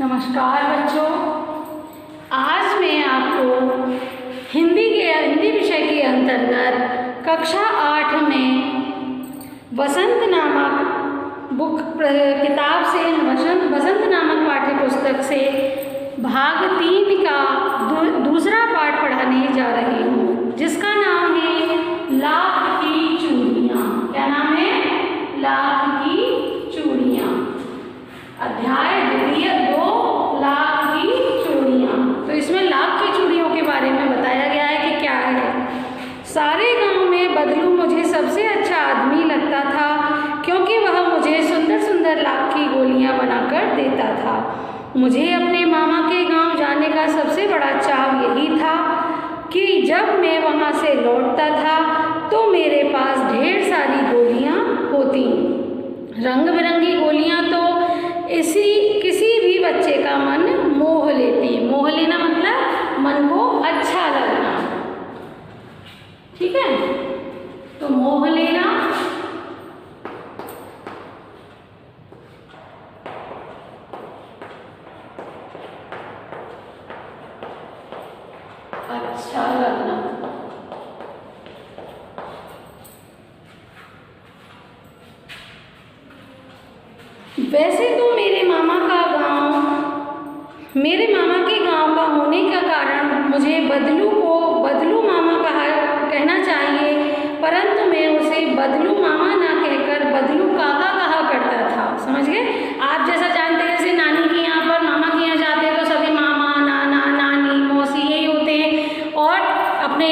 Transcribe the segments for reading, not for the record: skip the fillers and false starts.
नमस्कार बच्चों, आज मैं आपको हिंदी विषय के अंतर्गत कक्षा 8 में वसंत नामक किताब से वसंत नामक पाठ्य पुस्तक से भाग 3 का दूसरा पाठ पढ़ाने जा रही हूँ, जिसका नाम है लाख की चूड़ियाँ। क्या नाम है? लाख की चूड़ियाँ। अध्याय द्वितीय 2 लाख की चूड़ियाँ। तो इसमें लाख की चूड़ियों के बारे में बताया गया है कि क्या है। सारे गांव में बदलू मुझे सबसे अच्छा आदमी लगता था, क्योंकि वह मुझे सुंदर सुंदर लाख की गोलियां बनाकर देता था। मुझे अपने मामा के गांव जाने का सबसे बड़ा चाव यही था कि जब मैं वहां से लौटता था तो मेरे पास ढेर सारी गोलियां होती। रंग बिरंगी गोलियां तो किसी भी बच्चे का मन मोह लेती। मोह लेना मतलब मन को अच्छा लगना, ठीक है। तो मोह लेना, अच्छा लगना। वैसे तो मेरे मामा के गांव का होने का कारण मुझे बदलू मामा कहना चाहिए, परंतु मैं उसे बदलू मामा ना कहकर बदलू काका कहा करता था। समझ गए? आप जैसा जानते हैं, जैसे नानी के यहाँ पर मामा के यहाँ जाते हैं तो सभी मामा, नाना, नानी, मौसी यही होते हैं, और अपने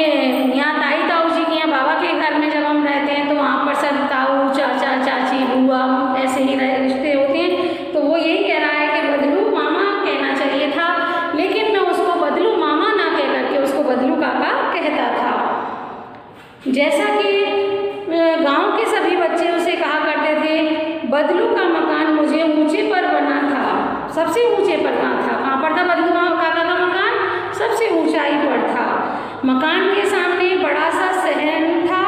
यहाँ ताई ताऊ जी के यहाँ बाबा के घर में जब हम रहते हैं तो वहाँ पर सब ताऊ, चाचा, चाची, बुआ ऐसे ही रिश्ते होते हैं। तो वो यही कह रहा है कि बदलू मामा कहना चाहिए था, लेकिन मैं उसको बदलू मामा ना कह करके उसको बदलू काका कहता था। जैसा कि गांव के सभी बच्चे उसे कहा करते थे, बदलू का मकान मुझे ऊंचे पर बना था। सबसे ऊंचे पर कहाँ पर था बदलू काका का मकान? सबसे ऊंचाई पर था। मकान के सामने बड़ा सा सहन था,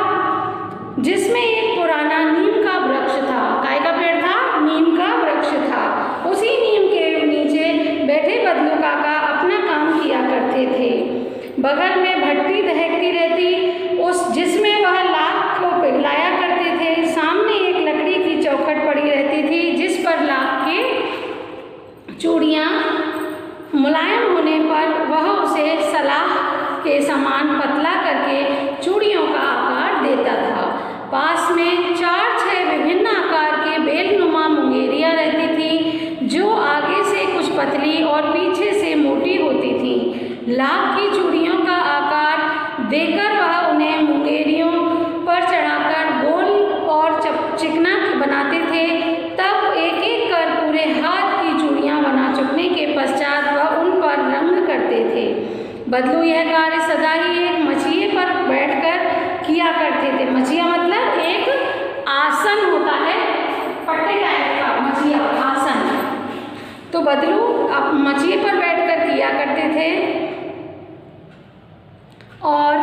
जिसमें एक पुराना नीम का वृक्ष था। काय का पेड़ था? नीम का वृक्ष था। उसी नीम के नीचे बैठे बदलू काका अपना काम किया करते थे। बगल में भट्टी दहकती रहती, जिसमें वह लाख को पिघलाया करते थे। सामने एक लकड़ी की चौखट पड़ी रहती थी, जिस पर लाख के चूड़ियाँ मुलायम होने पर वह उसे सलाह के समान पतला करके चूड़ियों का आकार देता था। पास में 4-6 विभिन्न आकार के बेलनुमा मुंगेरियाँ रहती थी, जो आगे से कुछ पतली और पीछे से मोटी होती थी। लाख की चूड़ियों का आकार देकर वह उन्हें मुंगेरियों पर चढ़ाकर गोल और चिकना बनाते थे। तब एक एक कर पूरे हाथ की चूड़ियाँ बना चुकने के पश्चात वह उन पर रंग करते थे। बदलू यह कार्य सदा ही एक मचिए पर बैठकर किया करते थे। मचिया मतलब एक आसन होता है, पट्टे टाइप का मचिया आसन। तो बदलू अब मचिए पर बैठकर किया करते थे, और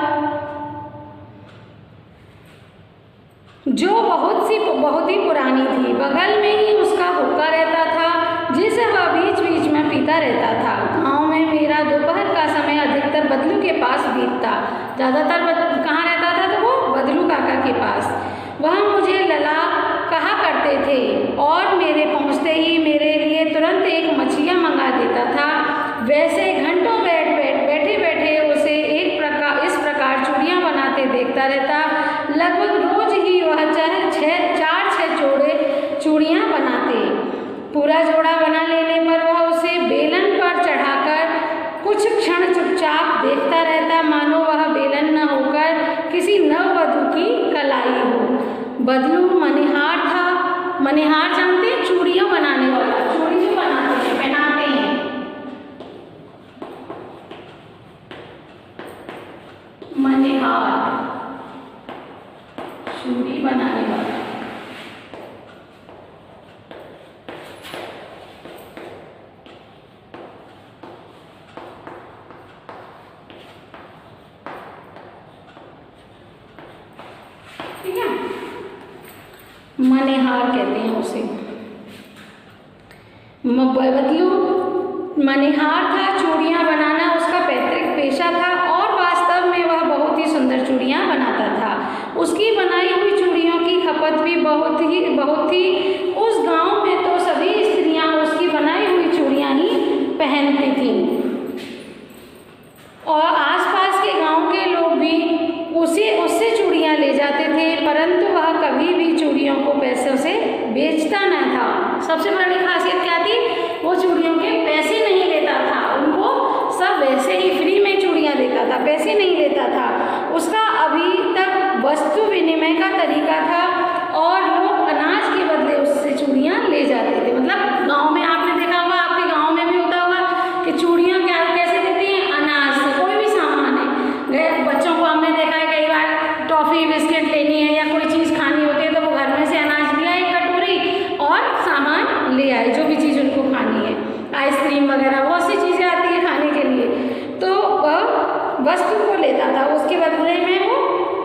जो बहुत ही पुरानी थी। बगल में ही उसका हुक्का रहता था, जिसे वह बीच बीच में पीता रहता था। गाँव में मेरा दोपहर का समय अधिकतर बदलू के पास बीतता। ज़्यादातर कहाँ रहता था? तो वो बदलू काका के पास। वह मुझे लला कहा करते थे और मेरे पहुँचते ही मेरे लिए तुरंत एक मछलियाँ मंगा देता था। वैसे घंटों बैठे बैठे उसे इस प्रकार चूड़ियाँ बनाते देखता रहता। लगभग रोज ही वह 4-6 जोड़े चूड़ियाँ बनाते। पूरा जोड़ा बना लेने पर वह उसे बेलन पर चढ़ाकर कुछ क्षण चुपचाप देखता रहता, मानो वह बेलन न होकर किसी नववधू की कलाई हो। बदलू मनिहार था। मनिहार जानते हैं? चूड़ियाँ बनाने वाला, चूड़ी जो बनाते हैं, पहनाते हैं। मनिहार, चूड़ी बनाने वाला। ठीक है, मनिहार कहते हैं उसे। बदलू मनिहार था, चूड़ियाँ बनाना उसका पैतृक पेशा था और वास्तव में वह बहुत ही सुंदर चूड़ियाँ बनाता था। उसकी बनाई हुई चूड़ियों की खपत भी बहुत थी। उस गांव में तो सभी स्त्रियां उसकी बनाई हुई चूड़ियाँ ही पहनती थीं और आसपास के गांव के लोग भी उससे चूड़ियाँ ले जाते थे, परंतु वह कभी भी चूड़ियों को पैसों से बेचता न था। सबसे बड़ी खासियत क्या थी? वो चूड़ियों के पैसे नहीं लेता था, उनको सब वैसे ही फ्री में चूड़ियाँ देता था, पैसे नहीं लेता था। उसका अभी तक वस्तु विनिमय का तरीका था और लोग अनाज के बदले उससे चूड़ियाँ ले जाते थे। मतलब गाँव में आपने देखा होगा, आपके गाँव में भी होता होगा कि चूड़ियाँ कैसे देती हैं? अनाज से। कोई भी सामान है, बच्चों को हमने देखा है कई बार टॉफ़ी बिस्किट लेनी है या कोई चीज़ खानी होती है तो वो घर में से अनाज लिया एक कटोरी और सामान ले आए, जो भी चीज़ उनको खानी है, आइसक्रीम वगैरह बहुत सी चीज़ें आती है खाने के लिए, तो वह वस्तु को लेता था, उसके बदले में वो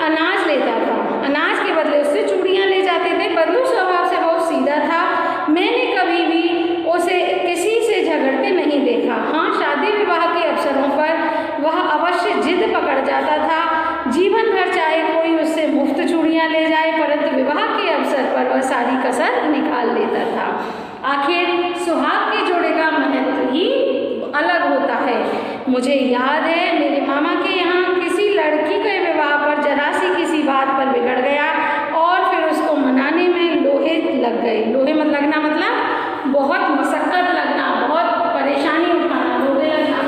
अनाज लेता था, अनाज के बदले उससे चूड़ियाँ ले जाते थे। बदलू स्वभाव से बहुत सीधा था, मैंने कभी भी उसे किसी से झगड़ते नहीं देखा। हाँ, शादी विवाह के अवसरों पर वह अवश्य जिद पकड़ जाता था, जीवन भर चाहे कोई उससे मुफ्त चूड़ियाँ ले जाए, परंतु विवाह के अवसर पर वह सारी कसर निकाल लेता था। आखिर सुहाग के जोड़े का महत्व ही अलग होता है। मुझे याद है मेरे मामा के यहाँ किसी लड़की के विवाह पर जरा सी किसी बात पर बिगड़ गया और फिर उसको मनाने में लोहे लग गए। लोहे मत लगना मतलब बहुत मशक्कत लगना, बहुत परेशानी उठाना, लोहे लगना।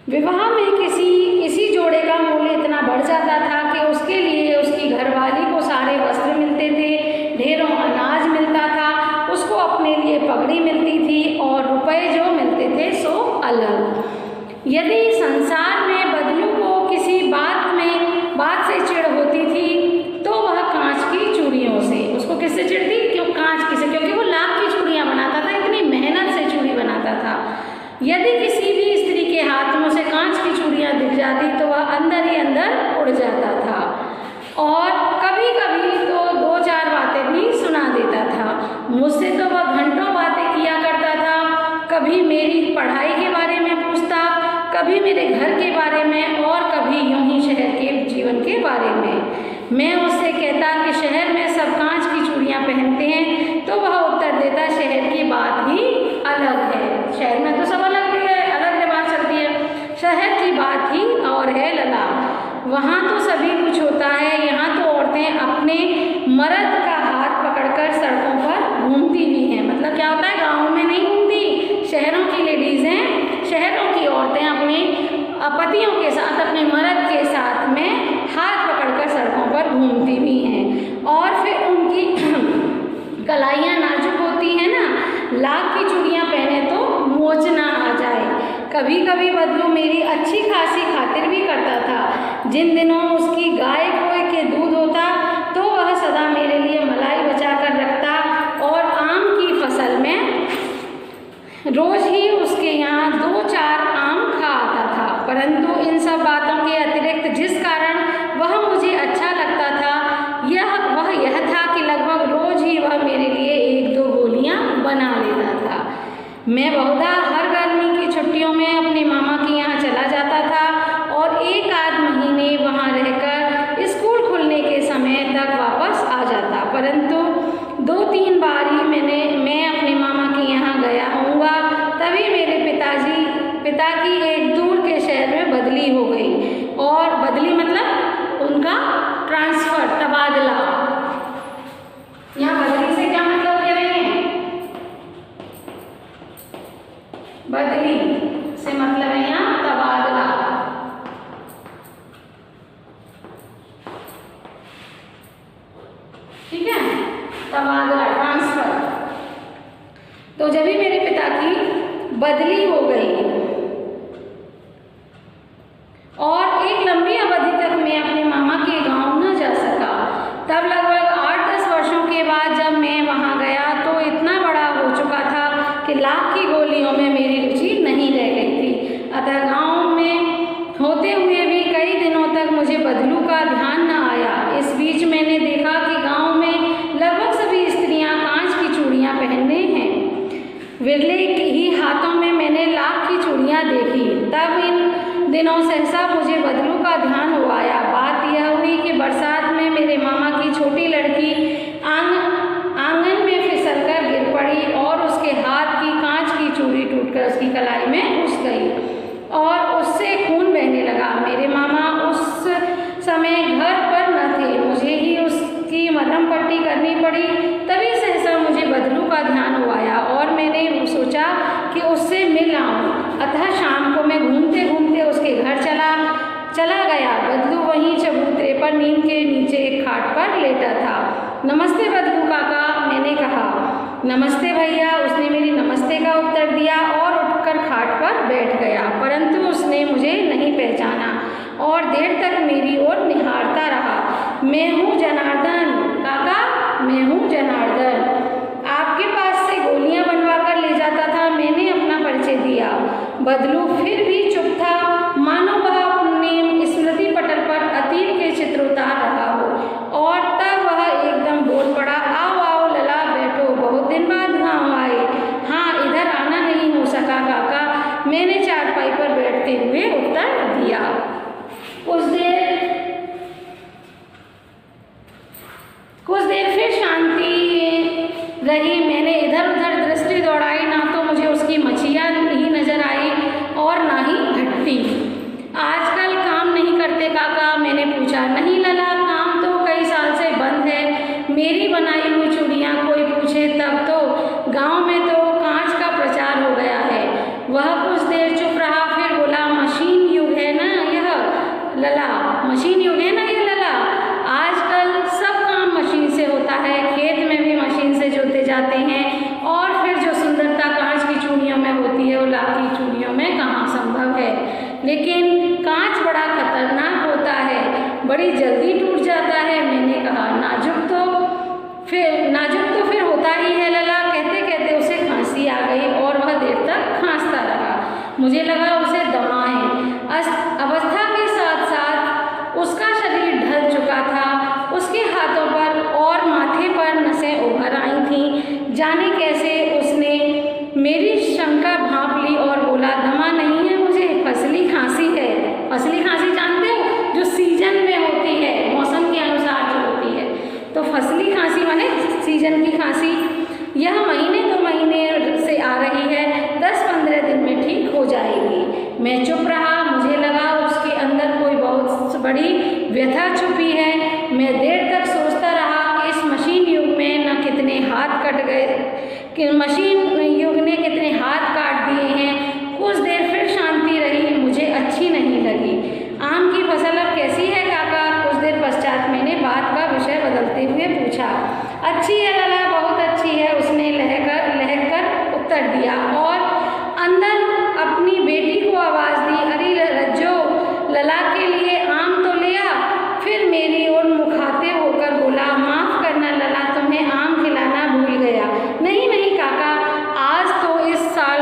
विवाह में किसी जोड़े का मूल्य इतना बढ़ जाता था कि उसके लिए उसकी घरवाली को सारे वस्त्र मिलते थे, ढेरों अनाज मिलता था, उसको अपने लिए पगड़ी मिलती थी और रुपए जो मिलते थे सो अलग। यदि संसार में बदलू को किसी बात से चिढ़ होती थी तो वह कांच की चूड़ियों से। उसको किससे चिढ़ थी? क्यों? कांच की से, क्योंकि वो लाख की चूड़ियाँ बनाता था, इतनी मेहनत से चूड़ी बनाता था। यदि किसी भी स्त्री के हाथ में उसे कांच की चूड़ियाँ दिख जाती तो वह अंदर ही अंदर उड़ जाता था और कभी कभी तो 2-4 बातें भी सुना देता था। मुझसे तो वह घंटों बातें किया करता था, कभी मेरी पढ़ाई के बारे में पूछता, कभी मेरे घर के बारे में और कभी यूं ही शहर के जीवन के बारे में। मैं उससे कहता कि शहर में सब कांच की चूड़ियाँ पहनते हैं तो वह उत्तर देता शहर की बात ही अलग है। शहर में तो सब अलग बात चलती है, शहर की बात ही और है लला। वहाँ तो सभी कुछ होता है, यहाँ तो औरतें अपने मर्द का हाथ पकड़कर सड़कों पर घूमती भी हैं। मतलब क्या होता है? गाँव में नहीं घूमती, शहरों की लेडीज़ हैं, शहरों की औरतें अपने पतियों के साथ, अपने मर्द के साथ में हाथ पकड़कर सड़कों पर घूमती भी हैं और फिर उनकी कलाइयाँ नाजुक होती हैं ना, लाख की चूड़ियाँ पहने तो मोच ना आ जाए। कभी कभी बदलू मेरी अच्छी खासी खातिर भी करता था। जिन दिनों उसकी गाय कोई के दूध होता तो वह सदा मेरे लिए मलाई बचा कर रखता और आम की फसल में रोज ही उसके यहाँ 2-4 आम खा आता था। परंतु इन सब बातों के अतिरिक्त जिस कारण वह मुझे अच्छा लगता था वह यह था कि लगभग रोज ही वह मेरे लिए 1-2 गोलियाँ बना लेता था। मैं बहुधा हर गर्मी की छुट्टियों में अपने मामा के यहाँ चला जाता था और 1-आध महीने वहाँ रहकर स्कूल खुलने के समय तक वापस आ जाता। परंतु 2-3 बार ही मैं अपने मामा के यहाँ गया होऊंगा, तभी मेरे पिता की एक दूर के शहर में बदली हो गई। और बदली मतलब उनका ट्रांसफर, तबादला। यहाँ बदली से क्या मतलब कह रहे हैं? बदली से मतलब है यहाँ तबादला। ठीक है, तबादला, ट्रांसफर। तो जब भी मेरे पिता की बदली हो गई और एक लंबी अवधि तक मैं अपने मामा के गांव न जा सका, तब लगभग 8-10 वर्ष अतः गांव में होते हुए भी कई दिनों तक मुझे बदलू का ध्यान न आया। इस बीच मैंने देखा कि गांव में लगभग सभी स्त्रियां कांच की चूड़ियां पहनने हैं। विरले ही हाथों में मैंने लाख की चूड़ियां देखी। तब इन दिनों सहसा मुझे बदलू का ध्यान हो आया। बात यह हुई कि बरसात में मेरे मामा की छोटी लड़की आंगन में फिसलकर गिर पड़ी और उसके हाथ की कांच की चूड़ी टूटकर उसकी कलाई में घुस गई और उससे खून बहने लगा। मेरे मामा उस समय घर पर न थे, मुझे ही उसकी मरहम पट्टी करनी पड़ी। तभी सहसा मुझे बदलू का ध्यान हो आया और मैंने सोचा कि उससे मिल आऊं। अतः शाम को मैं घूमते घूमते उसके घर चला गया। बदलू वहीं चबूतरे पर नीम के नीचे एक खाट पर लेटा था। नमस्ते बदलू काका, मैंने कहा। नमस्ते भैया, उसने मेरी नमस्ते का उत्तर दिया और उठकर खाट पर बैठ गया, परंतु उसने मुझे नहीं पहचाना और देर तक मेरी ओर निहारता रहा। मैं हूँ जनार्दन काका, मैं हूँ जनार्दन। आपके पास से गोलियां बनवा कर ले जाता था, मैंने अपना परिचय दिया। बदलू फिर भी चुप था, मानो वह अपने स्मृति पटल पर अतीत के चित्र उतार रहा हो। और तब वह एकदम बोल पड़ा, आओ आओ लला, बैठो, बहुत दिन बाद गाँव आए। हाँ, इधर आना नहीं हो सका काका, मैंने चारपाई पर बैठते हुए उत्तर दिया। कुछ देर फिर शांति रही। मैंने इधर उधर दृष्टि दौड़ाई, ना तो मुझे उसकी मछिया ही नजर आई और ना ही भट्टी। आजकल काम नहीं करते काका, मैंने पूछा। नहीं लला, काम तो कई साल से बंद है। मेरी बनाई हुई चूड़ियाँ कोई पूछे तब तो गांव में तो कांच का प्रचार हो गया है। वह कुछ देर चुप रहा, फिर बोला, मशीन युग है ना यह लला, मशीन युग है ना यह लला। आजकल सब काम मशीन से होता है, खेत में भी मशीन से जोते जाते हैं और फिर जो सुंदरता कांच की चूड़ियों में होती है वो लाख की चूड़ियों में कहाँ संभव है। लेकिन कांच बड़ा खतरनाक होता है, बड़ी जल्दी टूट जाता है। मैंने कहा, नाजुक तो फिर होता ही है लला। कहते कहते उसे खांसी आ गई और वह देर तक खांसता रहा। मुझे लगा उसे दमा है। अवस्था के साथ साथ उसका शरीर ढल चुका था। उसके हाथों पर और माथे पर नसें उभर आई थीं। जाने कैसे उसने मेरी शंका भांप ली और बोला, दमा नहीं है मुझे, फसली खांसी है। फसली खांसी जानते हो, जो सीजन में होती है, मौसम के अनुसार जो होती है। तो फसली खांसी माने सीजन की खांसी। यह महीने 2 महीने से आ रही है, 10-15 दिन में ठीक हो जाएगी। मैं चुप रहा, मुझे लगा उसके अंदर कोई बहुत बड़ी व्यथा छुपी है। मैं देर तक सोचता रहा कि इस मशीन युग में न कितने हाथ कट गए, कि मशीन युग ने कितने हाथ काट दिए हैं। कुछ देर फिर शांति रही, मुझे अच्छी नहीं लगी। आम की फसल अब कैसी है काका? कुछ देर पश्चात मैंने बात का विषय बदलते हुए पूछा। अच्छी है लला, बहुत अच्छी है, उसने लहक कर उत्तर दिया और अंदर अपनी बेटी को आवाज़ दी, अरे रज्जो, लला के लिए आम तो ले आ। फिर मेरी ओर मुखाते होकर बोला, माफ़ करना लला, तुम्हें आम खिलाना भूल गया। नहीं नहीं काका, आज तो इस साल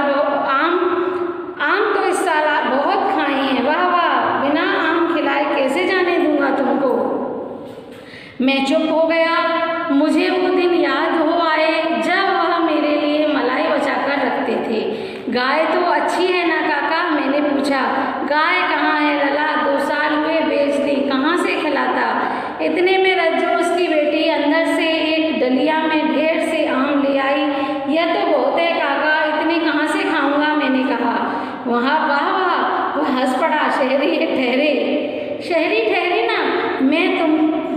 आम तो इस साल बहुत खाए हैं। वाह वाह, बिना आम खिलाए कैसे जाने दूंगा तुमको। मैं चुप हो गया। मुझे वो दिन याद हो आए जब वह मेरे लिए मलाई बचा कर रखते थे। गाय तो अच्छी है ना काका? मैंने पूछा। गाय कहाँ है लला, 2 साल हुए बेच दी, कहाँ से खिलाता। इतने में रज्जू उसकी बेटी अंदर से एक डलिया में ढेर से आम ले आई। यह तो बहुत है काका, इतने कहाँ से खाऊंगा, मैंने कहा। वहाँ वाह वाह, वह हंस पड़ा। शहरी ठहरे ना, मैं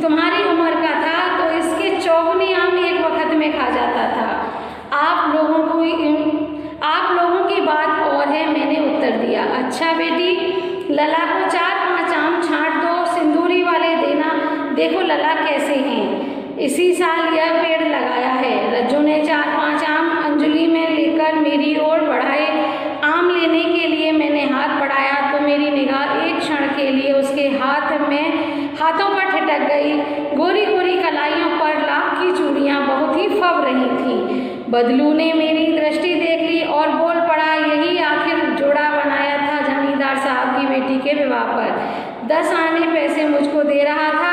तुम्हारी उम्र का था तो इसके 54 आम एक वक्त में खा जाता था। आप लोगों की बात और है, मैंने उत्तर दिया। अच्छा बेटी, लला को 4-5 आम छांट दो, सिंदूरी वाले देना। देखो लला कैसे हैं, इसी साल यह पेड़ लगाया है। रज्जू ने 4-5 आम अंजलि में लेकर मेरी ओर बढ़ाए। आम लेने के लिए मैंने हाथ बढ़ाया तो मेरी निगाह एक क्षण के लिए उसके हाथों पर ठिठक गई। गोरी गोरी कलाइयों पर लाख की चूड़ियाँ बहुत ही फब रही थीं। बदलू ने मेरी दृष्टि देख ली और बोल पड़ा, यही आखिर जोड़ा बनाया था जमींदार के विवाह पर। 10 आने पैसे मुझको दे रहा था,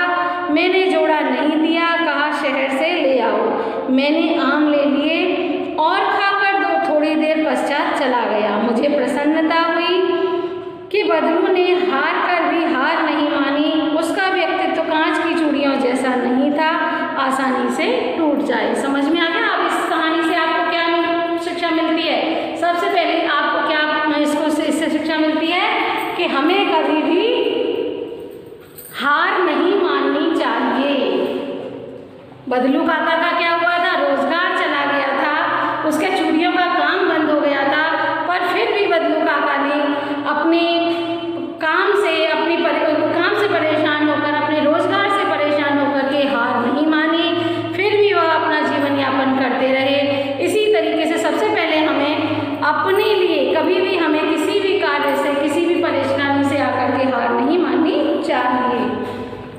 मैंने जोड़ा नहीं दिया, कहा शहर से ले आओ। मैंने आम ले लिए और खाकर थोड़ी देर पश्चात चला गया। मुझे प्रसन्नता हुई कि बदलू ने हार कर भी हार नहीं मानी। उसका व्यक्तित्व कांच की चूड़ियों जैसा नहीं था, आसानी से टूट जाए। समझ में आ गया? अब इस कहानी से आपको क्या शिक्षा मिलती है? सबसे पहले आपको क्या इससे शिक्षा मिलती है कि हमें कभी भी हार नहीं माननी चाहिए। बदलू काका का क्या हुआ था? रोजगार चला गया था, उसके चूड़ियों का काम बंद हो गया था, पर फिर भी बदलू काका ने अपने काम से परेशान होकर, अपने रोजगार से परेशान होकर के हार नहीं मानी, फिर भी वह अपना जीवन यापन करते रहे। इसी तरीके से सबसे पहले हमें अपने लिए कभी भी हमें किसी भी कार्य से, किसी भी परेशानी से आकर के हार नहीं माननी चाहिए।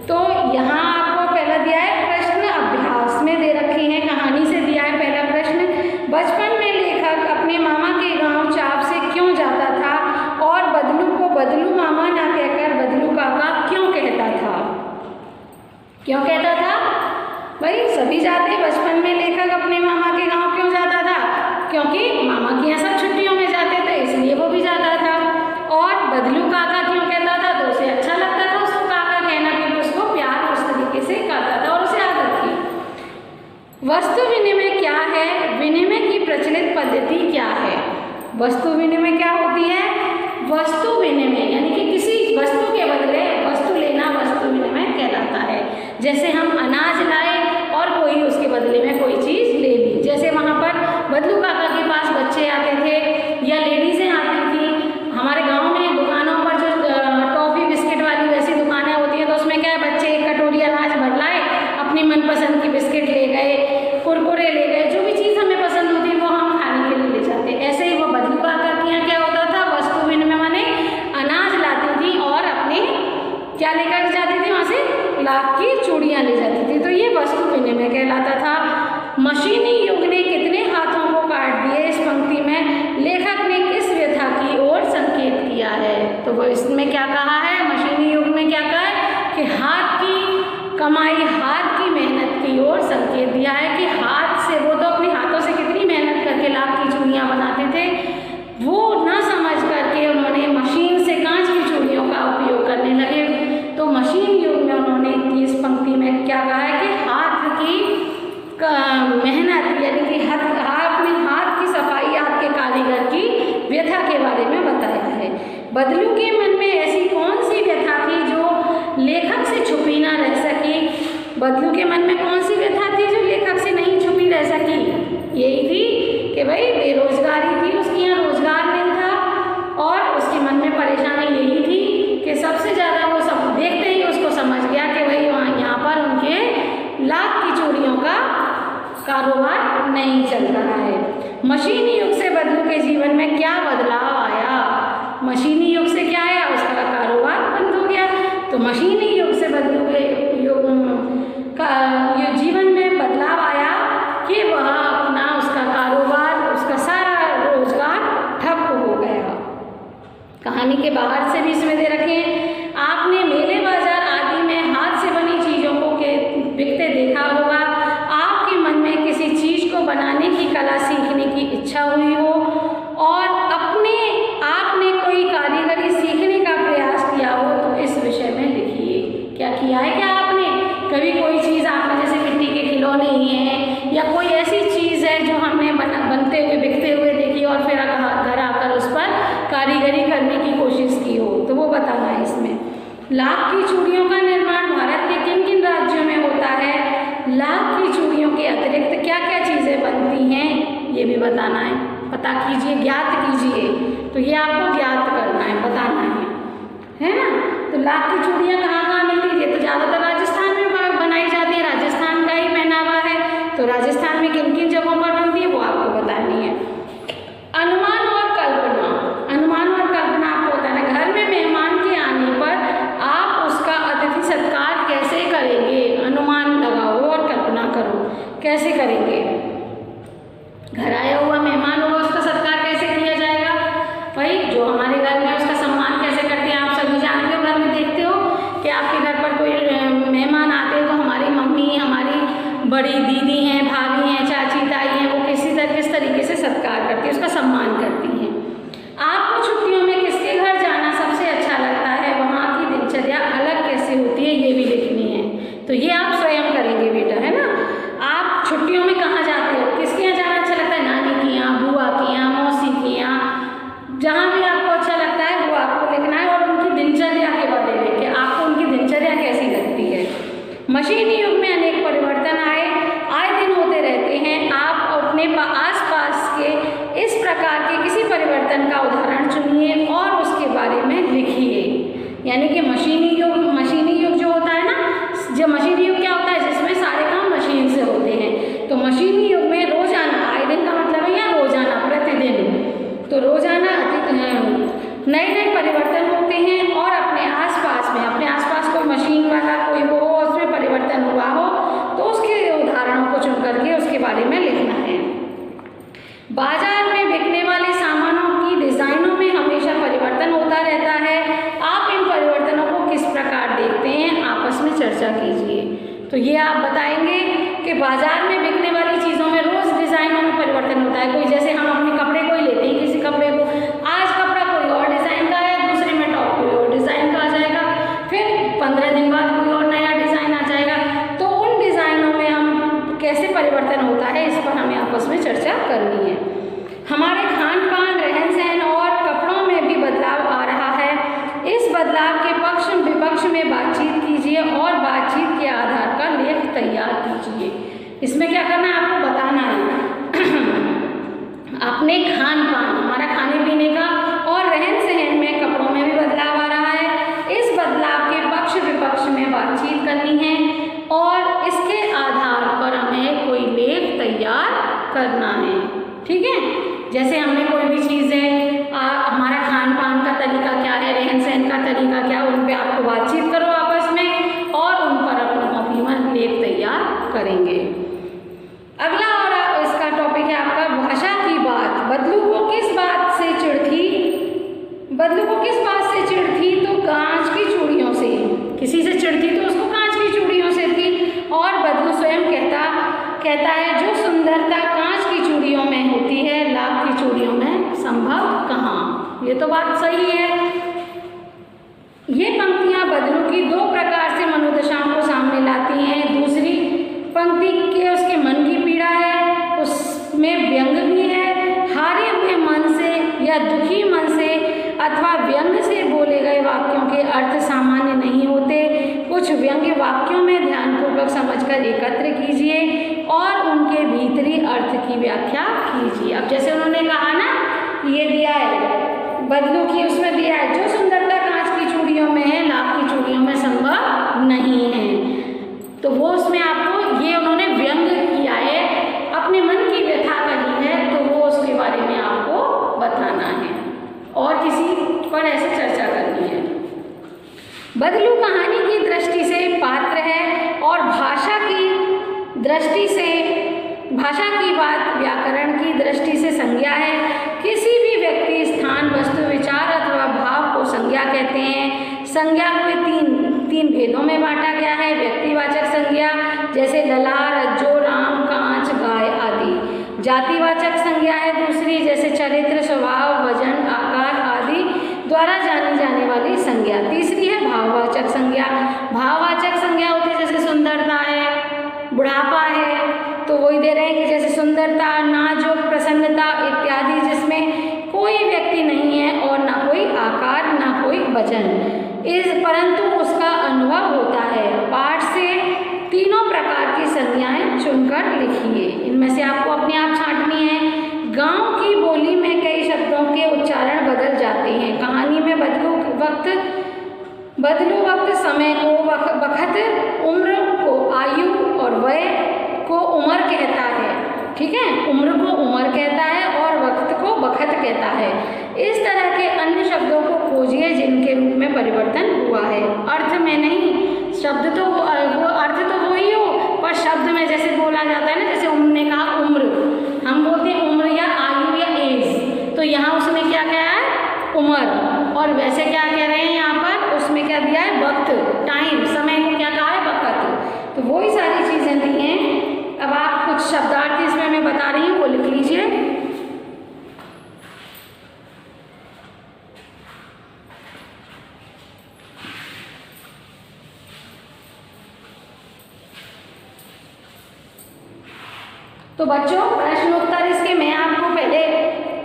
तो यहाँ आपको पहला दिया है प्रश्न, अभ्यास में दे रखी है, कहानी से दिया है पहला प्रश्न। बचपन में लेखक अपने मामा के गांव चाप से क्यों जाता था और बदलू को बदलू मामा ना कहकर बदलू काका क्यों कहता था? क्यों कहता था? भाई सभी जाते, बचपन में लेखक अपने मामा के गांव क्यों जाता था? क्योंकि मामा के यहाँ सब छुट्टियों में जाते थे, इसलिए वो भी जाता था। और बदलू काका क्यों कहता था? तो उसे अच्छा लगता था उसको काका कहना, क्योंकि उसको प्यार उस तरीके से करता था और उसे आदत थी। वस्तु विनिमय क्या है? विनिमय की प्रचलित पद्धति क्या है? वस्तु विनिमय क्या होती है? वस्तु विनिमय यानी कि किसी वस्तु के बदले वस्तु लेना वस्तु विनिमय कहलाता है। जैसे हम अनाज लाए और कोई उसके बदले में कोई चीज़ ले ली। जैसे वहाँ पर बदलू काका के पास बच्चे आते थे या लेडीज़ें आती थी। हमारे गांव में दुकानों पर जो टॉफ़ी बिस्किट वाली वैसी दुकानें होती हैं, तो उसमें क्या है, बच्चे एक कटोरी अनाज भर लाए, अपनी मनपसंद की बिस्किट ले गए, कुरकुरे ले गए, जो भी चीज़ हमें पसंद होती है वो हम खाने के लिए ले जाते। ऐसे ही वो बदलू काका के यहाँ क्या होता था? वस्तु विनिमय माने अनाज लाती थी और अपने क्या लेकर जाती थी? वहाँ से लाख की चूड़ियाँ ले जाती थी। तो ये वस्तु विनिमय कहलाता था। मशीनी युग ने कितने हाथों को काट दिए? इस पंक्ति में लेखक ने किस व्यथा की ओर संकेत किया है? तो वो इसमें क्या कहा है? मशीनी युग में क्या कहा है कि हाथ की कमाई, हाथ की मेहनत की ओर संकेत दिया है कि हाथ से, वो तो अपने हाथों से कितनी मेहनत करके लाख की चूड़ियाँ बनाते थे, वो न समझ करके उन्होंने मशीन से कांच की चूड़ियों का उपयोग करने लगे। तो मशीन युग में उन्होंने इस पंक्ति में क्या कहा है कि हाथ की मेहनत यानी कि अपने हाथ की सफाई, हाथ के कारीगर की व्यथा के बारे में बताया है। बदलू के मन में ऐसी कौन सी व्यथा थी जो लेखक से छुपी ना रह सकी? बदलू के मन में कौन सी व्यथा थी जो लेखक से नहीं छुपी रह सकी? यही थी कि भाई बेरोजगारी थी, उसके यहाँ रोजगार नहीं था और उसके मन में परेशानी यही थी कि सबसे ज़्यादा वो सब देखते ही उसको समझ गया कि भाई यहाँ पर उनके लाख की चूड़ियों का कारोबार नहीं चल रहा है। मशीनी युग से बदलू के जीवन में क्या बदलाव आया? मशीनी युग से क्या आया? उसका कारोबार बंद हो गया। तो मशीनी युग से बदलू के जीवन में बदलाव आया कि वह अपना उसका कारोबार, उसका सारा रोजगार ठप हो गया। कहानी के बाहर से भी इसमें दे रखे हैं। आपने मेले बाजार आदि में हाथ से बनी चीज़ों को बिकते देखा होगा। आपके मन में किसी चीज़ को बनाने की कला सीखने की इच्छा हुई हो और आपने कोई कारीगरी सीखने का प्रयास किया हो, तो इस विषय में लिखिए। क्या किया है? क्या आपने कभी कोई चीज़, आपने जैसे मिट्टी के खिलौने ही हैं या कोई ऐसी चीज़ है जो हमने बनते हुए, बिकते हुए देखी और फिर घर आकर उस पर कारीगरी करने की कोशिश की हो, तो वो बताना है इसमें। लाख की चूड़ियों का निर्माण भारत के किन किन राज्यों में होता है? लाख की चूड़ियों के अतिरिक्त क्या क्या चीज़ें बनती हैं, ये भी बताना है। पता कीजिए, ज्ञात कीजिए। तो ये आपको ज्ञात करना है, बताना है ना? तो लाख की चूड़ियाँ कहाँ कहाँ मिलती है? तो ज़्यादातर राजस्थान में बनाई जाती है, राजस्थान का ही पहनावा है। तो राजस्थान में किन किन जगहों पर बनती है वो आपको बतानी है। अनुमान और कल्पना, अनुमान और कल्पना आपको बताना है। घर में मेहमान के आने पर आप उसका अतिथि सत्कार कैसे करेंगे? अनुमान लगाओ और कल्पना करो, कैसे करेंगे? घर आया हुआ मेहमान होगा, उसका सत्कार कैसे किया जाएगा? भाई जो हमारे घर में उसका सम्मान कैसे करते हैं आप सभी कोई मेहमान आते हैं तो हमारी मम्मी, हमारी बड़ी दीदी हैं, भाभी हैं, चाची ताई हैं, वो किस तरीके से सत्कार करती है, उसका सम्मान करती हैं। आपको छुट्टियों में किसके घर जाना सबसे अच्छा लगता है, वहाँ की दिनचर्या अलग कैसे होती है, ये भी लिखनी है। तो ये आप स्वयं करेंगे बेटा, है ना। आप छुट्टियों में कहाँ जाते हो, किसके यहाँ जाना अच्छा लगता है, नानी के यहाँ, बुआ के यहाँ, मौसी के यहाँ, जहाँ भी आपको अच्छा लगता है वो आपको लिखना है। और उनकी दिनचर्या के बारे में कि आपको उनकी दिनचर्या कैसी लगती है। मशीनी युग में अनेक परिवर्तन आए दिन होते रहते हैं। आप अपने आसपास के इस प्रकार के किसी परिवर्तन का उदाहरण चुनिए और उसके बारे में लिखिए। यानी कि मशीनी युग जो होता है ना, जो मशीनी युग क्या होता है, जिसमें सारे काम मशीन से होते हैं। तो मशीनी युग में रोजाना, आए दिन का मतलब है या रोजाना, प्रतिदिन, तो रोजाना नए परिवर्तन होते हैं। और अपने आसपास कोई मशीन वाला कोई वो हो, उसमें परिवर्तन हुआ हो तो उसके उदाहरणों को चुन करके उसके बारे में लिखना है। बाजार में बिकने वाले सामानों की डिजाइनों में हमेशा परिवर्तन होता रहता है। आप इन परिवर्तनों को किस प्रकार देखते हैं, आपस में चर्चा कीजिए। तो ये आप बताएंगे कि बाजार में बिकने वाली चीज़ों में रोज डिजाइनों में परिवर्तन होता है। कोई जैसे हम अपने कपड़े को ही लेते हैं, किसी कपड़े को आज कपड़ा कोई और डिजाइन का है, दूसरे में टॉप कोई और डिजाइन का आ जाएगा, फिर 15 दिन बाद कोई और नया डिजाइन आ जाएगा। तो उन डिजाइनों में हम कैसे परिवर्तन होता है, इस पर हमें आपस में चर्चा करनी है। हमारे खान पान, रहन सहन और कपड़ों में भी बदलाव आ रहा है। इस बदलाव के पक्ष विपक्ष में बातचीत कीजिए और बातचीत के आधार पर लेख तैयार कीजिए। इसमें क्या करना है, आपको बताना है अपने खान पान, हमारा खाने पीने का और रहन सहन में, कपड़ों में भी बदलाव आ रहा है। इस बदलाव के पक्ष विपक्ष में बातचीत करनी है और इसके आधार पर हमें कोई लेख तैयार करना है। ठीक है, जैसे हमने कोई भी चीज़ है, हमारा खान पान का तरीका क्या है, रहन सहन का तरीका क्या, उन पे आपको बातचीत करो आपस में और उन पर अपना लेख तैयार करेंगे। अगला और इसका टॉपिक है आपका भाषा की बात। बदलू को किस बात से चिढ़ थी, तो कांच की चूड़ियों से। किसी से चिढ़ थी तो उसको कांच की चूड़ियों से थी। और बदलू स्वयं कहता है जो सुंदरता कांच की चूड़ियों में होती है, लाख की चूड़ियों में संभव कहाँ। ये तो बात सही है। ये पंक्तियाँ बदलू की दो प्रकार से मनोदशाओं को सामने लाती हैं। दूसरी पंक्ति के उसके मन की पीड़ा है, उसमें व्यंग भी है। हारे हुए मन से या दुखी मन से अथवा व्यंग से बोले गए वाक्यों के अर्थ सामान्य नहीं होते। कुछ व्यंग्य वाक्यों में ध्यानपूर्वक समझकर एकत्र कीजिए और उनके भीतरी अर्थ की व्याख्या कीजिए। अब जैसे उन्होंने कहा ना, ये दिया है बदलू की, उसमें दिया है जो सुंदरता कांच की चूड़ियों में है, लाख की चूड़ियों में संभव नहीं है। तो वो उसमें आपको ये उन्होंने व्यंग किया है, अपने मन की व्यथा कही है, तो वो उसके बारे में आपको बताना है और किसी पर ऐसे चर्चा करनी है। बदलू कहानी की दृष्टि से पात्र है और भाषा की दृष्टि से, भाषा की बात व्याकरण की दृष्टि से संज्ञा है। किसी भी व्यक्ति, स्थान, वस्तु, विचार अथवा भाव को संज्ञा कहते हैं। संज्ञा को तीन भेदों में बांटा गया है। व्यक्तिवाचक संज्ञा जैसे लला, रज्जो, राम, कांच, गाय आदि। जातिवाचक संज्ञा है दूसरी, जैसे चरित्र, स्वभाव, वजन, आकार आदि द्वारा जानी जाने वाली संज्ञा। तीसरी है भाववाचक संज्ञा। भाववाचक संज्ञा होती है जैसे सुंदरता है, बुढ़ापा है, तो वही दे रहे हैं कि जैसे सुंदरता, नाजुक, प्रसन्नता इत्यादि, जिसमें कोई व्यक्ति नहीं है और ना कोई आकार ना कोई वजन, परंतु उसका अनुभव होता है। पाठ से तीनों प्रकार की संज्ञाएं चुनकर लिखिए। इनमें से आपको अपने आप छांटनी है। गांव की बोली में कई शब्दों के उच्चारण बदल जाते हैं। कहानी में बदलू वक्त समय को बखत, उम्र को आयु और वय को उम्र कहता है। ठीक है, उम्र को उम्र कहता है और वक्त को बखत कहता है। इस तरह के अन्य शब्दों को खोजिए जिनके रूप में परिवर्तन हुआ है। अर्थ में नहीं, शब्द तो वो अर्थ तो वही हो, पर शब्द में जैसे बोला जाता है ना, जैसे उन्होंने कहा उम्र, हम बोलते हैं उम्र या आयु या एज, तो यहाँ उसने क्या कहा है, उम्र। और वैसे क्या कह रहे हैं यहाँ पर, उसमें क्या दिया है, वक्त, टाइम, समय को तो बच्चों प्रश्नोत्तर इसके मैं आपको पहले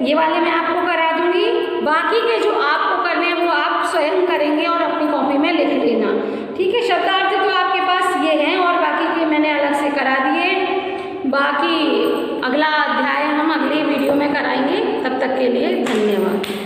ये वाले मैं आपको करा दूंगी, बाकी के जो आपको करने हैं वो आप स्वयं करेंगे और अपनी कॉपी में लिख लेना, ठीक है। शब्दार्थ तो आपके पास ये हैं और बाकी के मैंने अलग से करा दिए। बाकी अगला अध्याय हम अगली वीडियो में कराएंगे। तब तक के लिए धन्यवाद।